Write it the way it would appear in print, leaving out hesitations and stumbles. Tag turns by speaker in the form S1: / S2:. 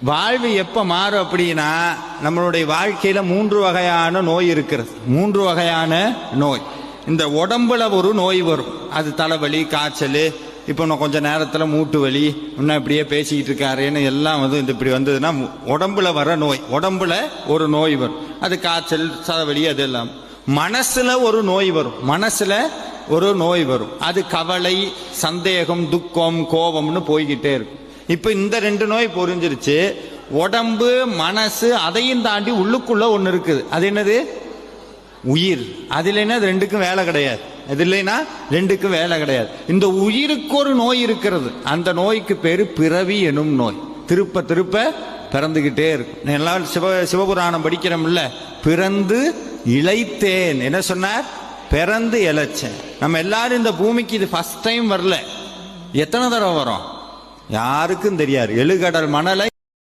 S1: வாழ்வு எப்ப மாறும் அப்படின்னா, நம்மளுடைய வாழ்க்கையில 3 வகையான நோய் இருக்கிறது. 3 வகையான நோய். இந்த உடம்புல ஒரு நோய் வரும், அது தலைவலி, காய்ச்சல், இப்போ நான் கொஞ்ச நேரத்தில் மூட்டு வலி, இன்னும் இப்படியே பேசிக்கிட்டு இருக்காருன்னு எல்லாம் இந்த இப்படி வந்ததுன்னா உடம்புல வர நோய். உடம்புல ஒரு நோய் வரும், அது காய்ச்சல், தலைவலி, அதெல்லாம். மனசுல ஒரு நோய் வரும், மனசுல ஒரு நோய் வரும், அது கவலை, சந்தேகம், துக்கம், கோபம்னு போய்கிட்டே இருக்கும். இப்ப இந்த 2 நோய் புரிஞ்சிருச்சு. உடம்பு, மனசு, அதையும் தாண்டி உள்ளுக்குள்ள ஒண்ணு இருக்குது. அது என்னது? உயிர். அது இல்லைன்னா அது 2க்கும் வேலை கிடையாது. அது இல்லைன்னா 2க்கும் வேலை கிடையாது. இந்த உயிருக்கு ஒரு நோய் இருக்கிறது. அந்த நோய்க்கு பேரு பிறவி எனும் நோய். திருப்ப திருப்ப பிறந்துகிட்டே இருக்கும். எல்லாரும் சிவபுராணம் படிக்கிறோம்ல, பிறந்து இளைத்தேன். என்ன சொன்னார்? பிறந்து இளைச்சேன். நம்ம எல்லாரும் இந்த பூமிக்கு இது ஃபர்ஸ்ட் டைம் வரல. எத்தனை தடவை வரும் யாருக்கும் தெரியாது. எழுகடல் மணலை